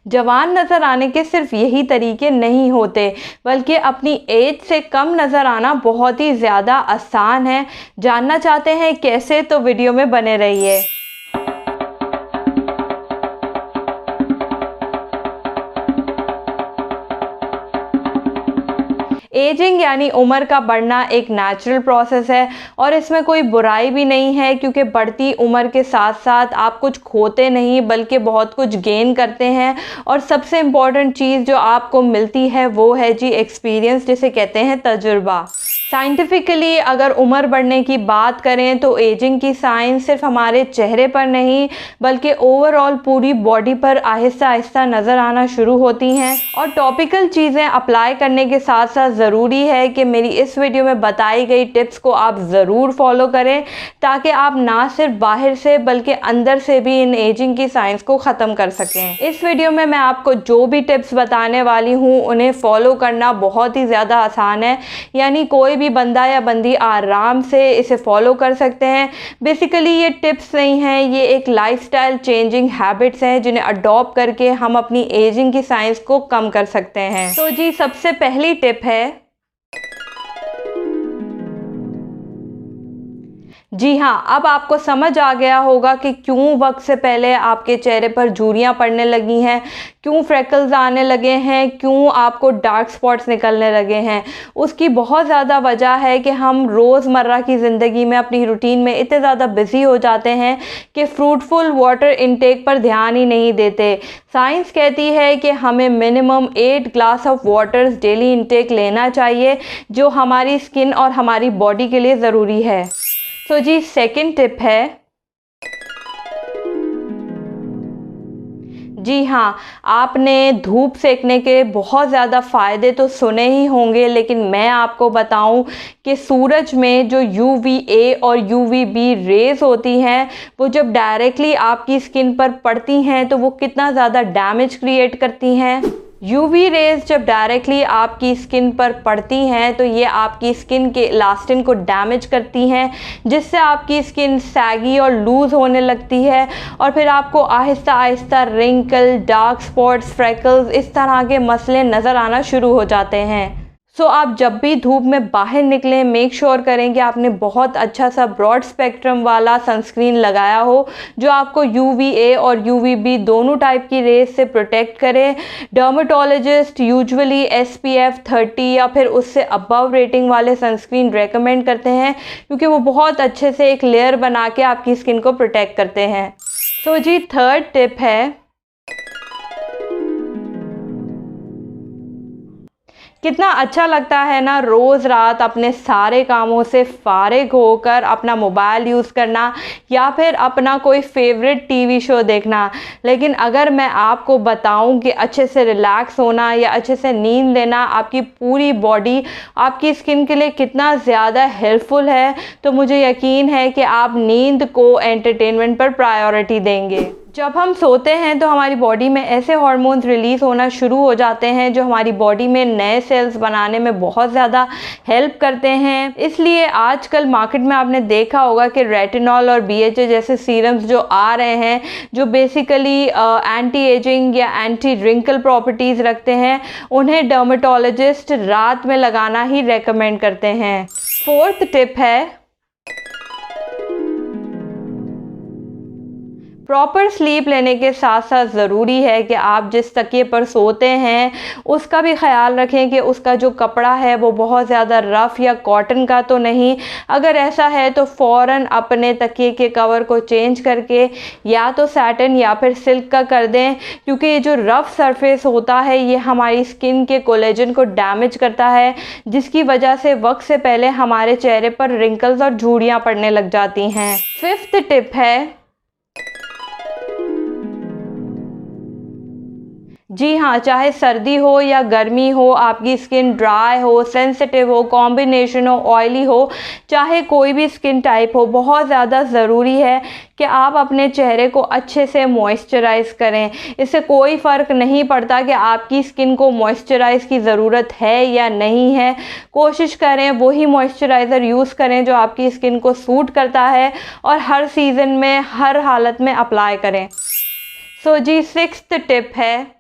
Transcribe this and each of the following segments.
जवान नज़र आने के सिर्फ यही तरीके नहीं होते, बल्कि अपनी एज से कम नज़र आना बहुत ही ज़्यादा आसान है। जानना चाहते हैं कैसे? तो वीडियो में बने रहिए। एजिंग यानी उम्र का बढ़ना एक नेचुरल प्रोसेस है और इसमें कोई बुराई भी नहीं है, क्योंकि बढ़ती उम्र के साथ साथ आप कुछ खोते नहीं बल्कि बहुत कुछ गेन करते हैं। और सबसे इम्पॉर्टेंट चीज़ जो आपको मिलती है वो है जी एक्सपीरियंस, जिसे कहते हैं तजुर्बा। साइंटिफिकली अगर उम्र बढ़ने की बात करें तो एजिंग की साइंस सिर्फ हमारे चेहरे पर नहीं बल्कि ओवरऑल पूरी बॉडी पर आहिस्ता आहिस्ता नज़र आना शुरू होती हैं। और टॉपिकल चीज़ें अप्लाई करने के साथ साथ ज़रूरी है कि मेरी इस वीडियो में बताई गई टिप्स को आप ज़रूर फॉलो करें, ताकि आप ना सिर्फ बाहर से बल्कि अंदर से भी इन एजिंग की साइंस को ख़त्म कर सकें। इस वीडियो में मैं आपको जो भी टिप्स बताने वाली हूँ उन्हें फॉलो करना बहुत ही ज़्यादा आसान है, यानी कोई भी बंदा या बंदी आराम से इसे फॉलो कर सकते हैं। बेसिकली ये टिप्स नहीं हैं, ये एक लाइफस्टाइल चेंजिंग हैबिट्स हैं जिन्हें अडॉप्ट करके हम अपनी एजिंग की साइंस को कम कर सकते हैं। तो जी सबसे पहली टिप है, जी हाँ, अब आपको समझ आ गया होगा कि क्यों वक्त से पहले आपके चेहरे पर झुर्रियाँ पड़ने लगी हैं, क्यों फ्रेकल्स आने लगे हैं, क्यों आपको डार्क स्पॉट्स निकलने लगे हैं। उसकी बहुत ज़्यादा वजह है कि हम रोज़मर्रा की ज़िंदगी में अपनी रूटीन में इतने ज़्यादा बिज़ी हो जाते हैं कि फ्रूटफुल वाटर इनटेक पर ध्यान ही नहीं देते। साइंस कहती है कि हमें minimum 8 glass of waters daily intake लेना चाहिए, जो हमारी स्किन और हमारी बॉडी के लिए ज़रूरी है। तो जी सेकंड टिप है, जी हाँ, आपने धूप सेकने के बहुत ज़्यादा फ़ायदे तो सुने ही होंगे, लेकिन मैं आपको बताऊं कि सूरज में जो UVA और UVB रेज़ होती हैं वो जब डायरेक्टली आपकी स्किन पर पड़ती हैं तो वो कितना ज़्यादा डैमेज क्रिएट करती हैं। UV रेज़ जब डायरेक्टली आपकी स्किन पर पड़ती हैं तो ये आपकी स्किन के इलास्टिन को डैमेज करती हैं, जिससे आपकी स्किन सैगी और लूज़ होने लगती है और फिर आपको Aahista Aahista wrinkle, dark spots, freckles इस तरह के मसले नज़र आना शुरू हो जाते हैं। सो आप जब भी धूप में बाहर निकलें मेक श्योर करें कि आपने बहुत अच्छा सा ब्रॉड स्पेक्ट्रम वाला सनस्क्रीन लगाया हो, जो आपको UVA और UVB दोनों टाइप की रेज से प्रोटेक्ट करे। डर्मेटोलॉजिस्ट यूजुअली SPF 30 या फिर उससे अबव रेटिंग वाले सनस्क्रीन रेकमेंड करते हैं, क्योंकि वो बहुत अच्छे से एक लेयर बना के आपकी स्किन को प्रोटेक्ट करते हैं। सो जी थर्ड टिप है, कितना अच्छा लगता है ना रोज़ रात अपने सारे कामों से फारिग होकर अपना मोबाइल यूज़ करना या फिर अपना कोई फेवरेट TV शो देखना। लेकिन अगर मैं आपको बताऊं कि अच्छे से रिलैक्स होना या अच्छे से नींद लेना आपकी पूरी बॉडी, आपकी स्किन के लिए कितना ज़्यादा हेल्पफुल है, तो मुझे यकीन है कि आप नींद को एंटरटेनमेंट पर प्रायोरिटी देंगे। जब हम सोते हैं तो हमारी बॉडी में ऐसे हार्मोन्स रिलीज़ होना शुरू हो जाते हैं जो हमारी बॉडी में नए सेल्स बनाने में बहुत ज़्यादा हेल्प करते हैं। इसलिए आजकल मार्केट में आपने देखा होगा कि रेटिनॉल और BHA जैसे सीरम्स जो आ रहे हैं, जो बेसिकली एंटी एजिंग या एंटी रिंकल प्रॉपर्टीज़ रखते हैं, उन्हें डर्मेटोलॉजिस्ट रात में लगाना ही रेकमेंड करते हैं। फोर्थ टिप है, प्रॉपर स्लीप लेने के साथ साथ ज़रूरी है कि आप जिस तकिए पर सोते हैं उसका भी ख्याल रखें कि उसका जो कपड़ा है वो बहुत ज़्यादा रफ़ या कॉटन का तो नहीं। अगर ऐसा है तो फ़ौरन अपने तकिए के कवर को चेंज करके या तो सैटिन या फिर सिल्क का कर दें, क्योंकि ये जो रफ़ सरफेस होता है ये हमारी स्किन के कोलेजन को डैमेज करता है, जिसकी वजह से वक्त से पहले हमारे चेहरे पर रिंकल्स और झुर्रियाँ पड़ने लग जाती हैं। फिफ्थ टिप है, जी हाँ, चाहे सर्दी हो या गर्मी हो, आपकी स्किन ड्राई हो, सेंसिटिव हो, कॉम्बिनेशन हो, ऑयली हो, चाहे कोई भी स्किन टाइप हो, बहुत ज़्यादा ज़रूरी है कि आप अपने चेहरे को अच्छे से मॉइस्चराइज़ करें। इससे कोई फ़र्क नहीं पड़ता कि आपकी स्किन को मॉइस्चराइज़ की ज़रूरत है या नहीं है। कोशिश करें वही मॉइस्चराइज़र यूज़ करें जो आपकी स्किन को सूट करता है और हर सीज़न में हर हालत में अप्लाई करें। सो जी सिक्स्थ टिप है,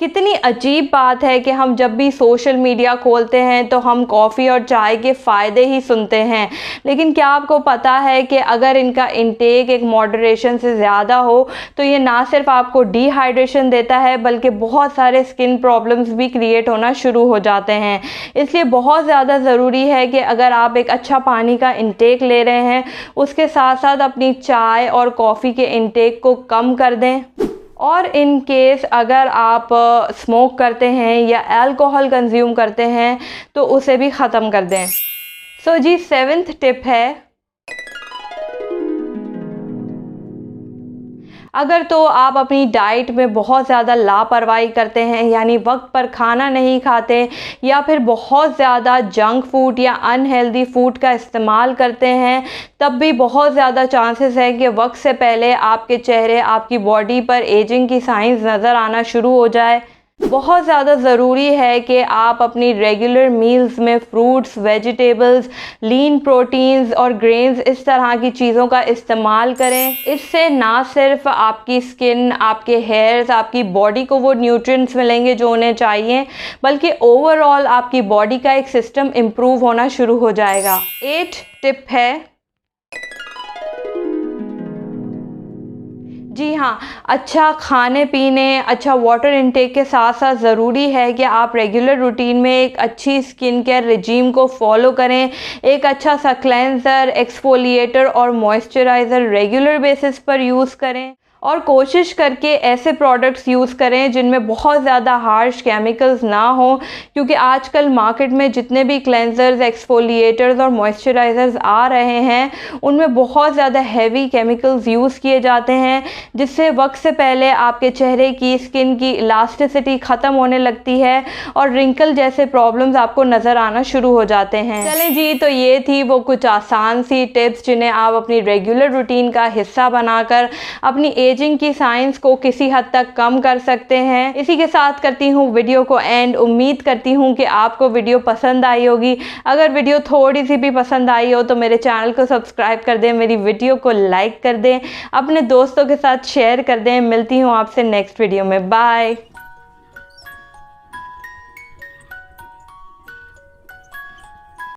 कितनी अजीब बात है कि हम जब भी सोशल मीडिया खोलते हैं तो हम कॉफ़ी और चाय के फ़ायदे ही सुनते हैं, लेकिन क्या आपको पता है कि अगर इनका इंटेक एक मॉडरेशन से ज़्यादा हो तो ये ना सिर्फ आपको डिहाइड्रेशन देता है बल्कि बहुत सारे स्किन प्रॉब्लम्स भी क्रिएट होना शुरू हो जाते हैं। इसलिए बहुत ज़्यादा ज़रूरी है कि अगर आप एक अच्छा पानी का इंटेक ले रहे हैं उसके साथ साथ अपनी चाय और कॉफ़ी के इंटेक को कम कर दें। और इन केस अगर आप स्मोक करते हैं या अल्कोहल कंज्यूम करते हैं तो उसे भी ख़त्म कर दें। सो जी 7th टिप है, अगर तो आप अपनी डाइट में बहुत ज़्यादा लापरवाही करते हैं, यानी वक्त पर खाना नहीं खाते या फिर बहुत ज़्यादा जंक फूड या अनहेल्दी फूड का इस्तेमाल करते हैं, तब भी बहुत ज़्यादा चांसेस है कि वक्त से पहले आपके चेहरे, आपकी बॉडी पर एजिंग की साइंस नज़र आना शुरू हो जाए। बहुत ज़्यादा ज़रूरी है कि आप अपनी रेगुलर मील्स में फ्रूट्स, वेजिटेबल्स, लीन प्रोटीन्स और ग्रेन्स इस तरह की चीज़ों का इस्तेमाल करें। इससे ना सिर्फ आपकी स्किन, आपके हेयर्स, आपकी बॉडी को वो न्यूट्रिएंट्स मिलेंगे जो उन्हें चाहिए, बल्कि ओवरऑल आपकी बॉडी का एक सिस्टम इम्प्रूव होना शुरू हो जाएगा। 8th टिप है, जी हाँ, अच्छा खाने पीने, अच्छा वाटर इनटेक के साथ साथ ज़रूरी है कि आप रेगुलर रूटीन में एक अच्छी स्किन केयर रिजीम को फॉलो करें। एक अच्छा सा क्लेंजर, एक्सफोलिएटर और मॉइस्चराइज़र रेगुलर बेसिस पर यूज़ करें और कोशिश करके ऐसे प्रोडक्ट्स यूज़ करें जिनमें बहुत ज़्यादा हार्श केमिकल्स ना हो, क्योंकि आजकल मार्केट में जितने भी क्लेंजर्स, एक्सफोलिएटर्स और मॉइस्चराइज़र्स आ रहे हैं उनमें बहुत ज़्यादा हैवी केमिकल्स यूज़ किए जाते हैं, जिससे वक्त से पहले आपके चेहरे की, स्किन की इलास्टिसिटी ख़त्म होने लगती है और रिंकल जैसे प्रॉब्लम्स आपको नज़र आना शुरू हो जाते हैं। चलें जी, तो ये थी वो कुछ आसान सी टिप्स जिन्हें आप अपनी रेगुलर रूटीन का हिस्सा बनाकर अपनी एजिंग की साइंस को किसी हद तक कम कर सकते हैं। इसी के साथ करती हूँ वीडियो को एंड। उम्मीद करती हूँ कि आपको वीडियो पसंद आई होगी। अगर वीडियो थोड़ी सी भी पसंद आई हो तो मेरे चैनल को सब्सक्राइब कर दें, मेरी वीडियो को लाइक कर दें, अपने दोस्तों के साथ शेयर कर दें। मिलती हूँ आपसे नेक्स्ट वीडियो में। बाय।